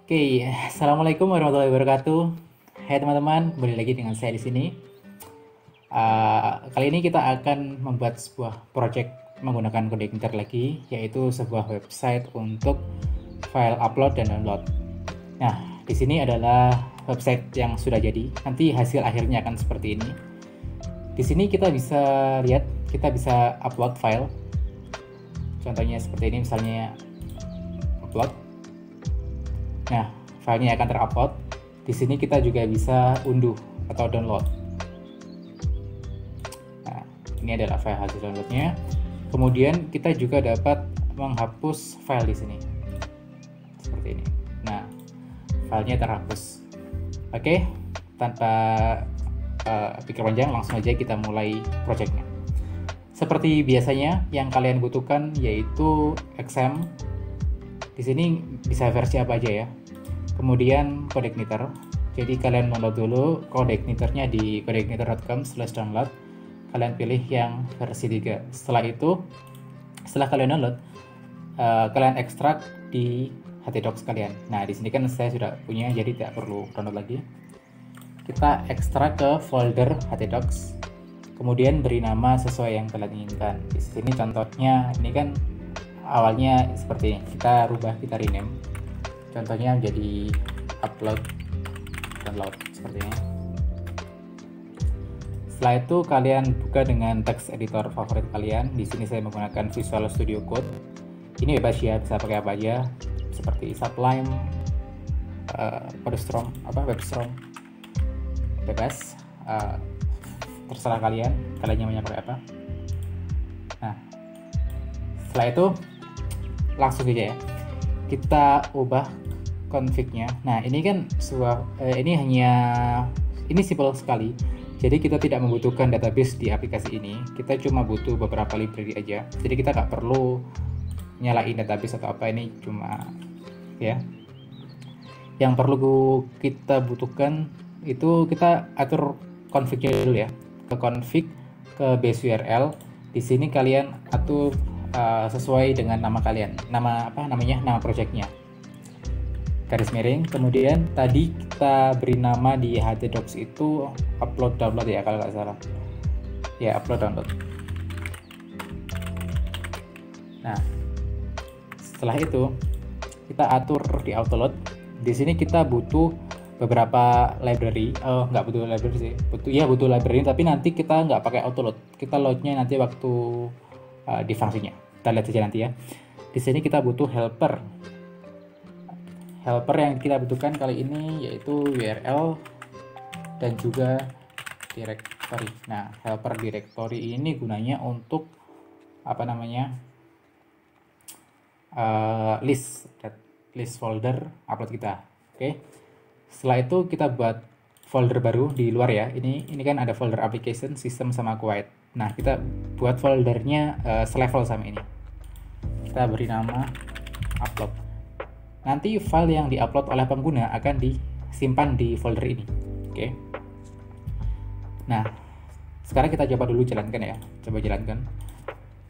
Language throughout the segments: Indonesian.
Oke, assalamualaikum warahmatullahi wabarakatuh. Hai teman-teman, kembali lagi dengan saya di sini. Kali ini kita akan membuat sebuah project menggunakan Codeigniter lagi, yaitu sebuah website untuk file upload dan download. Nah, di sini adalah website yang sudah jadi. Nanti hasil akhirnya akan seperti ini. Di sini kita bisa lihat, kita bisa upload file. Contohnya seperti ini, misalnya upload. Nah, filenya akan terupload. Di sini kita juga bisa unduh atau download. Nah, ini adalah file hasil downloadnya. Kemudian kita juga dapat menghapus file di sini, seperti ini. Nah, filenya terhapus. Oke, tanpa pikir panjang, langsung aja kita mulai projectnya. Seperti biasanya, yang kalian butuhkan yaitu XAMPP. Di sini bisa versi apa aja ya. Kemudian Codeigniter. Jadi kalian download dulu Codeigniternya di codeigniter.com/download. Kalian pilih yang versi 3. Setelah itu, setelah kalian download, kalian ekstrak di htdocs kalian. Nah, di sini kan saya sudah punya, jadi tidak perlu download lagi. Kita ekstrak ke folder htdocs. Kemudian beri nama sesuai yang kalian inginkan. Di sini contohnya, ini kan awalnya seperti ini, kita rubah, kita rename, contohnya menjadi upload download seperti ini. Setelah itu kalian buka dengan text editor favorit kalian. Di sini saya menggunakan Visual Studio Code. Ini bebas ya, bisa pakai apa aja seperti Sublime, WebStorm, bebas, terserah kalian nyamannya pakai apa. Nah, setelah itu langsung aja ya, kita ubah config-nya. Nah, ini kan ini simple sekali. Jadi kita tidak membutuhkan database di aplikasi ini. Kita cuma butuh beberapa library aja. Jadi kita nggak perlu nyalain database atau apa, ini cuma ya. Yang perlu kita butuhkan itu kita atur config-nya dulu ya. Ke config, ke base URL. Di sini kalian atur sesuai dengan nama kalian, nama projectnya, garis miring. Kemudian tadi kita beri nama di htdocs itu upload download ya, kalau nggak salah ya, upload download. Nah, setelah itu kita atur di autoload. Di sini kita butuh beberapa library, nggak butuh library sih, butuh library, tapi nanti kita nggak pakai autoload, kita loadnya nanti waktu di fungsinya. Kita lihat saja nanti ya. Di sini kita butuh helper. Helper yang kita butuhkan kali ini yaitu URL dan juga directory. Nah, helper directory ini gunanya untuk list folder upload kita. Oke. Setelah itu kita buat folder baru di luar ya. Ini kan ada folder application, system sama quiet. Nah, kita buat foldernya selevel sama ini. Kita beri nama upload. Nanti file yang diupload oleh pengguna akan disimpan di folder ini. Oke. Nah, sekarang kita coba dulu jalankan ya. Coba jalankan.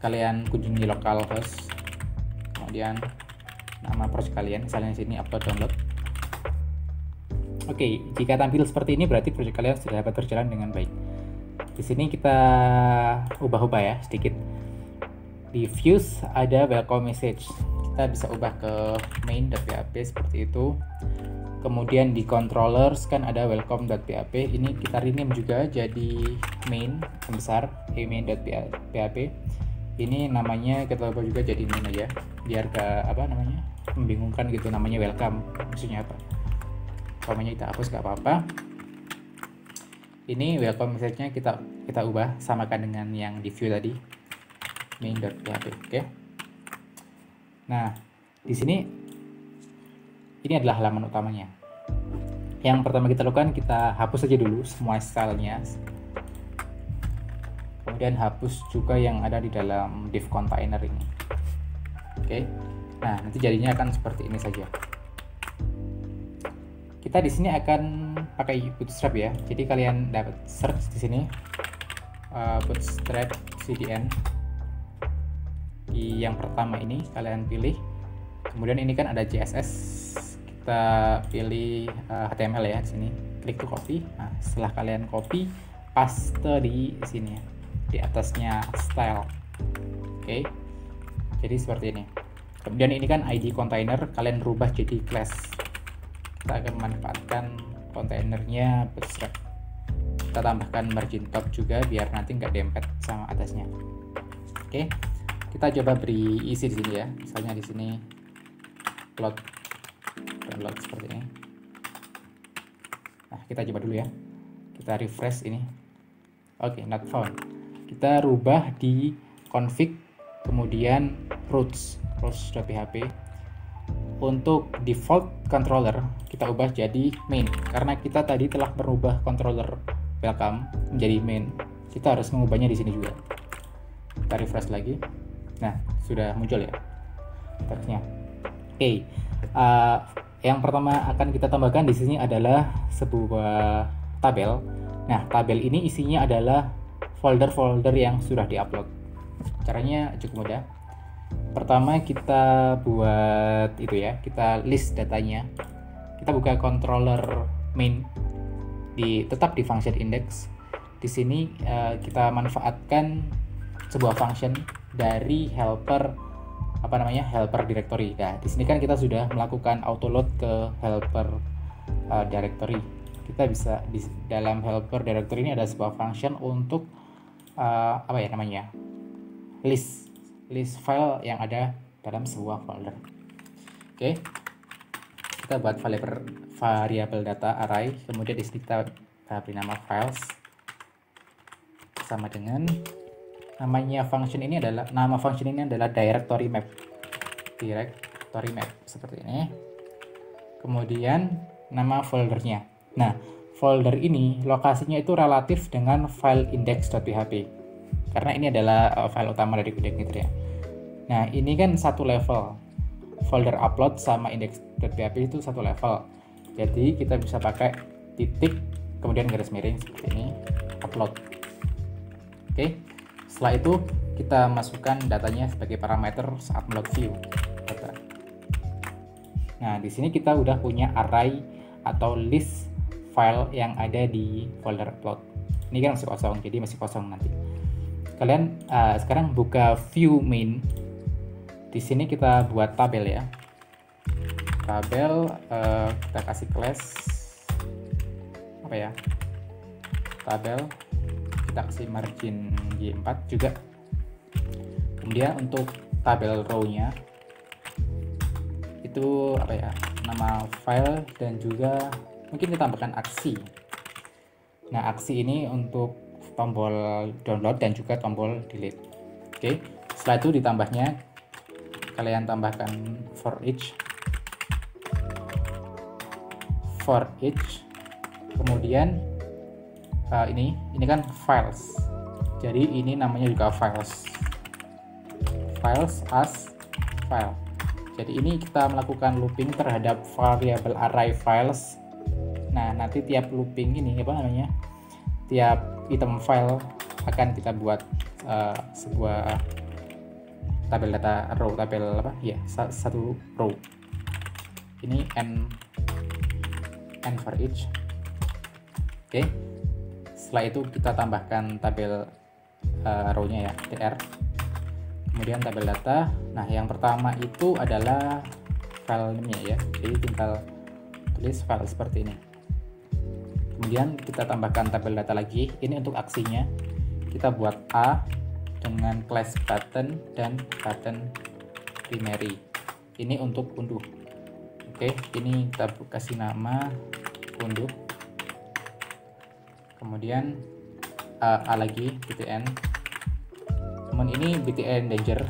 Kalian kunjungi localhost. Kemudian nama project kalian, misalnya di sini upload download. Oke, jika tampil seperti ini berarti project kalian sudah dapat berjalan dengan baik. Di sini kita ubah-ubah ya sedikit. Di views ada welcome message. Kita bisa ubah ke main.php seperti itu. Kemudian di controllers kan ada welcome.php. Ini kita rename juga jadi main besar, main.php. Ini namanya kita ubah juga jadi main aja, biar gak membingungkan gitu, namanya welcome maksudnya apa. Namanya kita hapus gak apa-apa. Ini welcome message-nya kita ubah samakan dengan yang di view tadi, main.php. Oke. Nah, di sini ini adalah halaman utamanya. Yang pertama kita lakukan, kita hapus saja dulu semua stylenya. Kemudian hapus juga yang ada di dalam div container ini. Oke. Nah, nanti jadinya akan seperti ini saja. Kita di sini akan pakai Bootstrap ya. Jadi kalian dapat search di sini Bootstrap CDN. Di yang pertama ini kalian pilih. Kemudian ini kan ada CSS. kita pilih HTML ya di sini, klik to copy. Nah, setelah kalian copy, paste di sini ya, di atasnya style. Oke, jadi seperti ini. Kemudian ini kan ID container, kalian rubah jadi class. Kita akan memanfaatkan kontainernya bootstrap. Kita tambahkan margin top juga biar nanti nggak dempet sama atasnya. Oke, kita coba beri isi di sini ya. Misalnya di sini download seperti ini. Nah, kita coba dulu ya. Kita refresh ini. Oke, not found. Kita rubah di config, kemudian routes.php. Untuk default controller kita ubah jadi main, karena kita tadi telah merubah controller welcome menjadi main. Kita harus mengubahnya di sini juga. Kita refresh lagi. Nah, sudah muncul ya teksnya. Oke, yang pertama akan kita tambahkan di sini adalah sebuah tabel. Nah, tabel ini isinya adalah folder-folder yang sudah diupload. Caranya cukup mudah. Pertama kita buat itu ya, kita list datanya. Kita buka controller main, tetap di function index. Di sini kita manfaatkan sebuah function dari helper helper directory. Nah, di sini kan kita sudah melakukan autoload ke helper directory. Kita bisa di dalam helper directory ini ada sebuah function untuk list file yang ada dalam sebuah folder. Oke, kita buat variabel data array, kemudian di sini kita beri nama files sama dengan nama function ini adalah directory map seperti ini. Kemudian nama foldernya. Nah, folder ini lokasinya itu relatif dengan file index.php. Karena ini adalah file utama dari Kudekineer ya. Nah, ini kan satu level. Folder upload sama index.php itu satu level. Jadi kita bisa pakai titik, kemudian garis miring seperti ini, upload. Oke, setelah itu kita masukkan datanya sebagai parameter saat meload view data. Nah, di sini kita udah punya array atau list file yang ada di folder upload. Ini kan masih kosong, jadi masih kosong nanti. Kalian sekarang buka view main. Di sini kita buat tabel ya. Tabel kita kasih class tabel, kita kasih margin Y4 juga. Kemudian untuk tabel row-nya itu nama file dan juga mungkin kita tambahkan aksi. Nah, aksi ini untuk tombol download dan juga tombol delete. Oke, setelah itu ditambahnya kalian tambahkan for each, kemudian ini kan files, jadi ini namanya juga files as file. Jadi ini kita melakukan looping terhadap variabel array files. Nah, nanti tiap looping ini tiap item file akan kita buat sebuah tabel data row, satu row. Ini n for each. Oke, setelah itu kita tambahkan tabel row-nya ya, dr, kemudian tabel data. Nah, yang pertama itu adalah file name-nya ya, jadi tinggal tulis file seperti ini. Kemudian kita tambahkan tabel data lagi. Ini untuk aksinya kita buat A dengan class button dan button primary. Ini untuk unduh. Oke, ini kita kasih nama unduh. Kemudian A lagi btn. Kemudian ini btn danger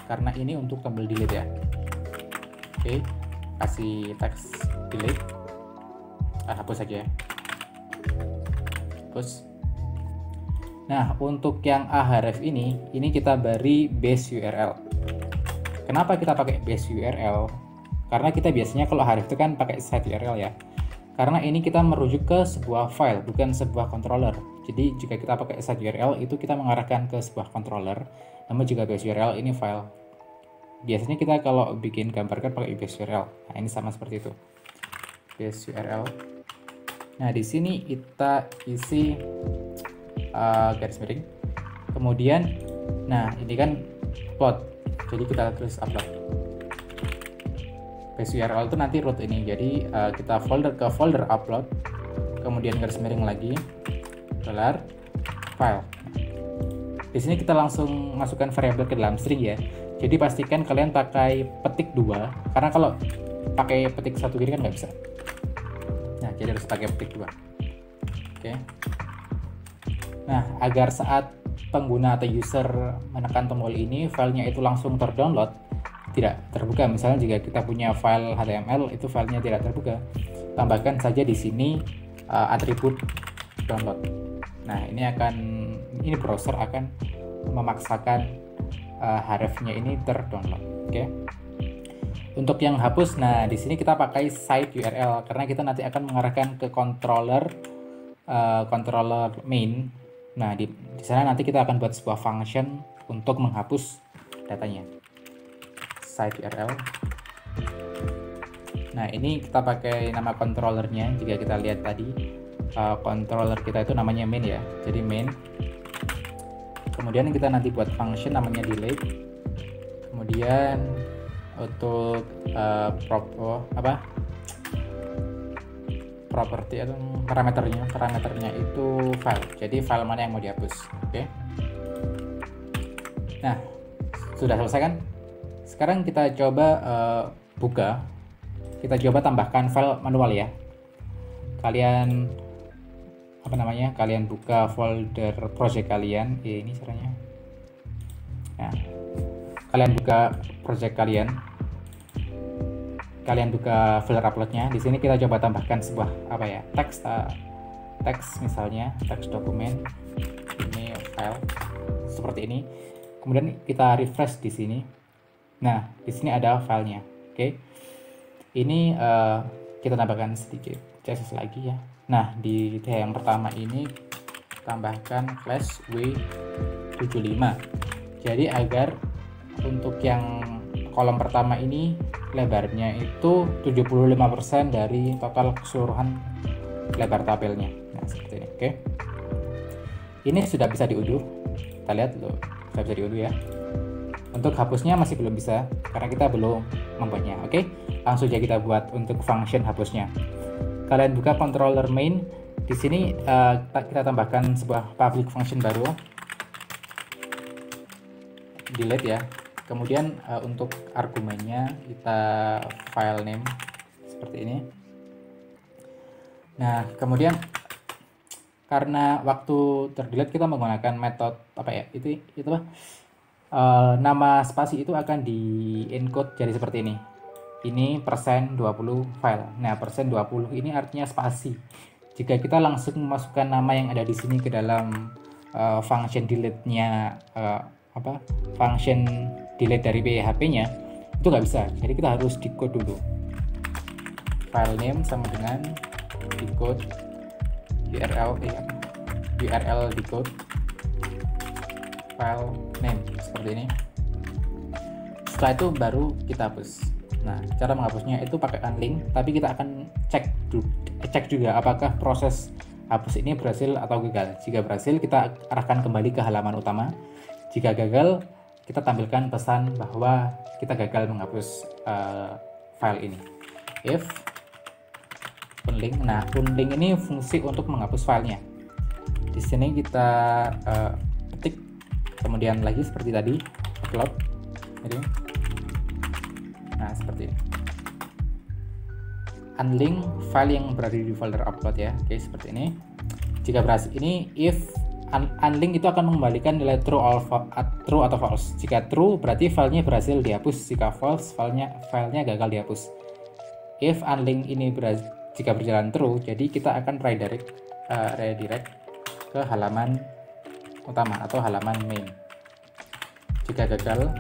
karena ini untuk tombol delete ya. Oke, kasih teks delete. Hapus saja ya. Nah, untuk yang ahref ini kita beri base URL. Kenapa kita pakai base URL? Karena kita biasanya kalau ahref itu kan pakai set URL ya. Karena ini kita merujuk ke sebuah file, bukan sebuah controller. Jadi jika kita pakai set URL itu kita mengarahkan ke sebuah controller. Namun jika base URL ini file. Biasanya kita kalau bikin gambar kan pakai base URL. Nah, ini sama seperti itu. paste URL. Nah, di sini kita isi garis miring. Kemudian, nah ini kan upload, jadi kita tulis upload. Paste URL itu nanti root ini, jadi kita ke folder upload, kemudian garis miring lagi, dolar file. Di sini kita langsung masukkan variabel ke dalam string ya. Jadi pastikan kalian pakai petik 2, karena kalau pakai petik 1 gini kan nggak bisa. Nah, jadi harus pakai petik 2. Oke. Nah, agar saat pengguna atau user menekan tombol ini, filenya itu langsung terdownload, tidak terbuka. Misalnya jika kita punya file HTML, itu filenya tidak terbuka. Tambahkan saja di sini atribut download. Nah, ini browser akan memaksakan href-nya ini terdownload. Oke. Untuk yang hapus, nah di sini kita pakai site URL karena kita nanti akan mengarahkan ke controller main. Nah, di sana nanti kita akan buat sebuah function untuk menghapus datanya. Site URL. Nah, ini kita pakai nama controllernya. Jika kita lihat tadi, controller kita itu namanya main ya. Jadi main. Kemudian kita nanti buat function namanya delete. Kemudian untuk properti atau parameternya itu file. Jadi file mana yang mau dihapus. Oke. Nah, sudah selesai kan? Sekarang kita coba buka. Kita coba tambahkan file manual ya. Kalian kalian buka folder project kalian. Ini caranya. Nah, kalian buka project kalian. Kalian buka folder uploadnya. Di sini kita coba tambahkan sebuah teks misalnya, teks dokumen. Ini file seperti ini. Kemudian kita refresh di sini. Nah, di sini ada filenya. Oke. Ini kita tambahkan sedikit CSS lagi ya. Nah, di yang pertama ini tambahkan flash W75. Jadi agar untuk yang kolom pertama ini lebarnya itu 75% dari total keseluruhan lebar tabelnya. Nah, seperti ini. Oke. Ini sudah bisa diunduh. Kita lihat loh, sudah bisa diunduh ya. Untuk hapusnya masih belum bisa karena kita belum membuatnya. Oke. Langsung aja kita buat untuk function hapusnya. Kalian buka controller main. Di sini kita tambahkan sebuah public function baru. Delete ya. Kemudian untuk argumennya kita file name seperti ini. Nah, kemudian karena waktu terdelete kita menggunakan metode nama spasi itu akan di encode jadi seperti ini. Ini %20 file. Nah, %20 ini artinya spasi. Jika kita langsung memasukkan nama yang ada di sini ke dalam function delete-nya function delete dari PHP-nya, itu nggak bisa. Jadi kita harus decode dulu. File name sama dengan decode URL decode file name seperti ini. Setelah itu baru kita hapus. Nah, cara menghapusnya itu pakai unlink, tapi kita akan cek juga apakah proses hapus ini berhasil atau gagal. Jika berhasil, kita arahkan kembali ke halaman utama. Jika gagal, kita tampilkan pesan bahwa kita gagal menghapus file ini. If unlink, nah unlink ini fungsi untuk menghapus filenya. Di sini kita ketik, kemudian lagi seperti tadi upload. Jadi, nah seperti ini. Unlink file yang berada di folder upload ya. Oke, seperti ini. Jika berhasil, ini if unlink itu akan mengembalikan nilai true atau false. Jika true berarti filenya berhasil dihapus, jika false filenya gagal dihapus. If unlink ini jika berjalan true, jadi kita akan redirect ke halaman utama atau halaman main. Jika gagal,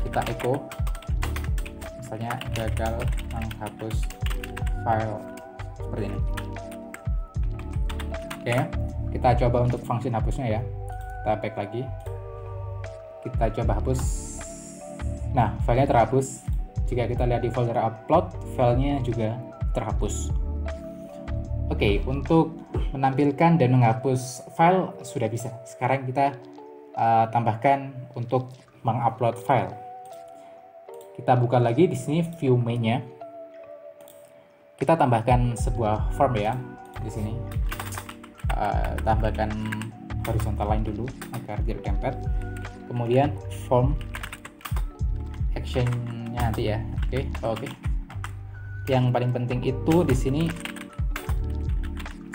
kita echo misalnya gagal menghapus file seperti ini. Oke, kita coba untuk fungsi hapusnya ya. Kita back lagi, kita coba hapus. Nah, filenya terhapus. Jika kita lihat di folder upload, filenya juga terhapus. Oke, untuk menampilkan dan menghapus file sudah bisa. Sekarang kita tambahkan untuk mengupload file. Kita buka lagi di sini view main-nya. Kita tambahkan sebuah form ya di sini. Tambahkan horizontal line dulu agar jadi template. Kemudian form action-nya nanti ya. Oke. Yang paling penting itu di sini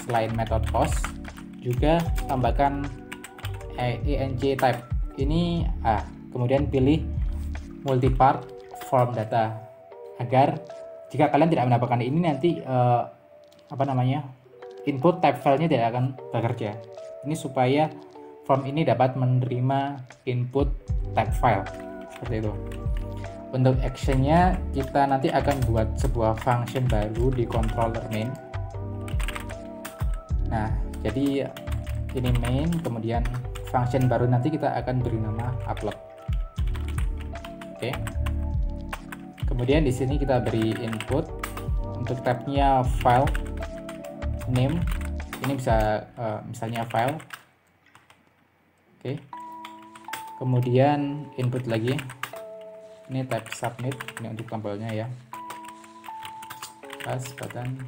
selain method post juga tambahkan eng type ini, kemudian pilih multipart form data agar jika kalian tidak mendapatkan ini nanti input type filenya tidak akan bekerja. Ini supaya form ini dapat menerima input type file seperti itu. Untuk actionnya kita nanti akan buat sebuah function baru di controller main. Nah, jadi ini main, kemudian function baru nanti kita akan beri nama upload. Oke. Kemudian di sini kita beri input untuk tabnya file name. Ini bisa misalnya file. Oke. Kemudian input lagi. Ini tab submit, ini untuk tombolnya ya. Pas button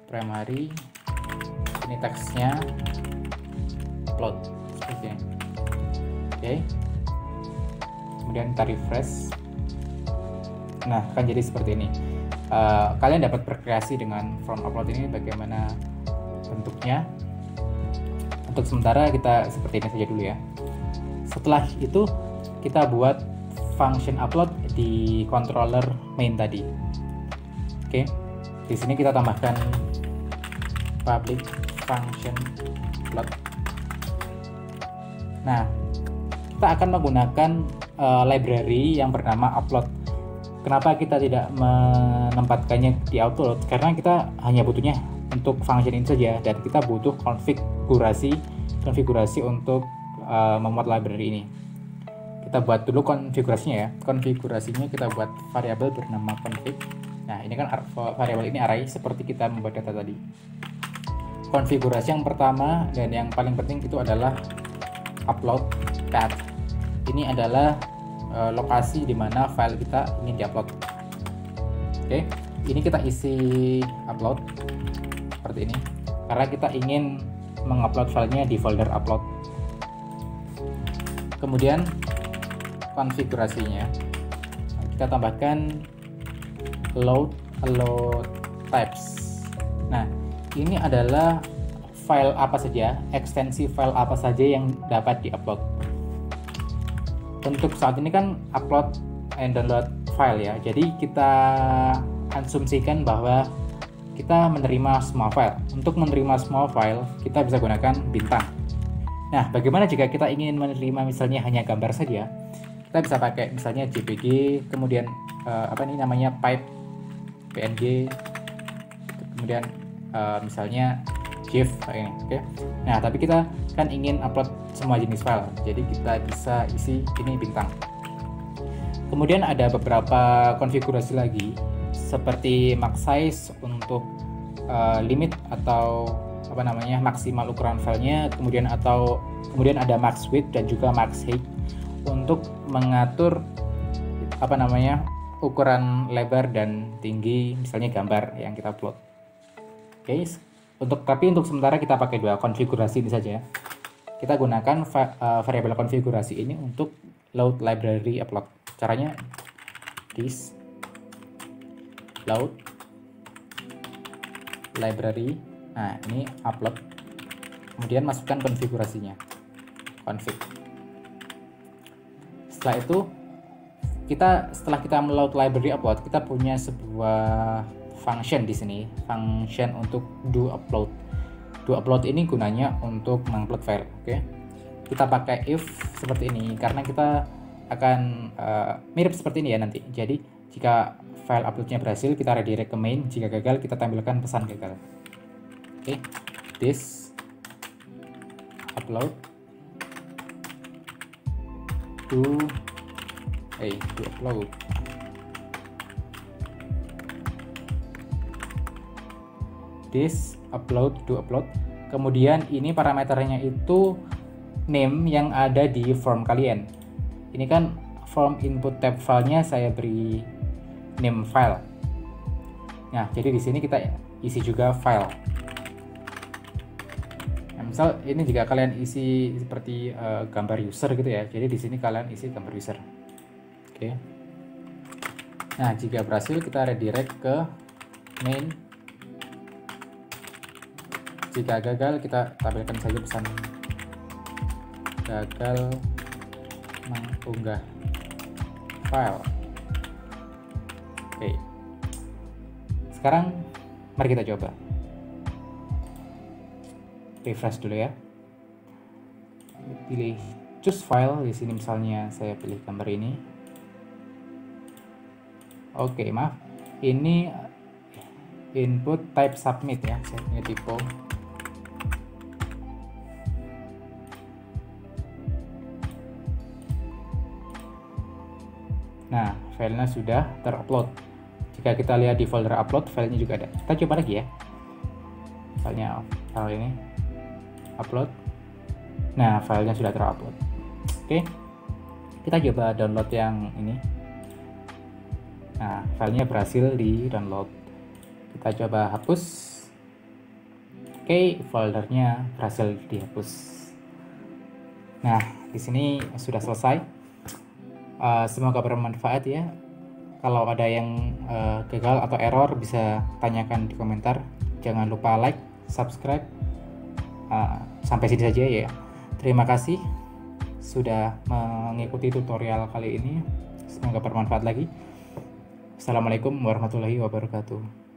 primary, ini teksnya upload seperti ini. Oke. Kemudian kita refresh. Nah, akan jadi seperti ini. Kalian dapat berkreasi dengan form upload ini bagaimana bentuknya. Untuk sementara kita seperti ini saja dulu ya. Setelah itu kita buat function upload di controller main tadi. Oke. Di sini kita tambahkan public function upload. Nah, kita akan menggunakan library yang bernama upload. Kenapa kita tidak menempatkannya di autoload? Karena kita hanya butuhnya untuk function ini saja, dan kita butuh konfigurasi untuk memuat library ini. Kita buat dulu konfigurasinya ya. Konfigurasinya kita buat variabel bernama config. Nah, ini kan variabel ini array seperti kita membuat data tadi. Konfigurasi yang pertama dan yang paling penting itu adalah upload path. Ini adalah lokasi di mana file kita ingin diupload. Oke, ini kita isi upload seperti ini karena kita ingin mengupload filenya di folder upload. Kemudian konfigurasinya kita tambahkan load types. Nah, ini adalah file apa saja, ekstensi file apa saja yang dapat diupload. Untuk saat ini kan upload and download file ya, jadi kita asumsikan bahwa kita menerima semua file. Untuk menerima semua file kita bisa gunakan bintang. Nah, bagaimana jika kita ingin menerima misalnya hanya gambar saja? Kita bisa pakai misalnya JPG, kemudian pipe PNG, kemudian misalnya GIF kayak ini. Oke. Nah, tapi kita kan ingin upload semua jenis file, jadi kita bisa isi ini bintang. Kemudian ada beberapa konfigurasi lagi seperti max size untuk limit atau maksimal ukuran filenya, kemudian ada max width dan juga max height untuk mengatur ukuran lebar dan tinggi misalnya gambar yang kita upload. Oke. Tapi untuk sementara kita pakai dua konfigurasi ini saja. Kita gunakan variabel konfigurasi ini untuk load library upload. Caranya this load library. Nah, ini upload. Kemudian masukkan konfigurasinya. Config. Setelah itu setelah kita meload library upload, kita punya sebuah function di sini, function untuk do upload. Do upload ini gunanya untuk mengupload file. Oke. Kita pakai if seperti ini karena kita akan mirip seperti ini ya nanti. Jadi jika file uploadnya berhasil, kita redirect ke main. Jika gagal, kita tampilkan pesan gagal. Oke. This upload do upload. this upload to upload. Kemudian ini parameternya itu name yang ada di form kalian. Ini kan form input tab filenya saya beri name file. Nah, jadi di sini kita isi juga file. Nah, misal ini jika kalian isi seperti gambar user gitu ya. Jadi di sini kalian isi gambar user. Oke. Nah, jika berhasil kita redirect ke main. Jika gagal, kita tampilkan saja pesan gagal mengunggah file. Oke. Sekarang mari kita coba. Refresh dulu ya. Pilih choose file. Di sini misalnya saya pilih gambar ini. Oke, maaf. Ini input type submit ya. Saya punya typo. Nah, filenya sudah terupload. Jika kita lihat di folder upload, filenya juga ada. Kita coba lagi ya. Misalnya file ini upload. Nah, filenya sudah terupload. Oke. Kita coba download yang ini. Nah, filenya berhasil di download. Kita coba hapus. Oke, foldernya berhasil dihapus. Nah, di sini sudah selesai. Semoga bermanfaat ya. Kalau ada yang gagal atau error bisa tanyakan di komentar. Jangan lupa like, subscribe. Sampai sini saja ya. Terima kasih sudah mengikuti tutorial kali ini. Semoga bermanfaat lagi. Assalamualaikum warahmatullahi wabarakatuh.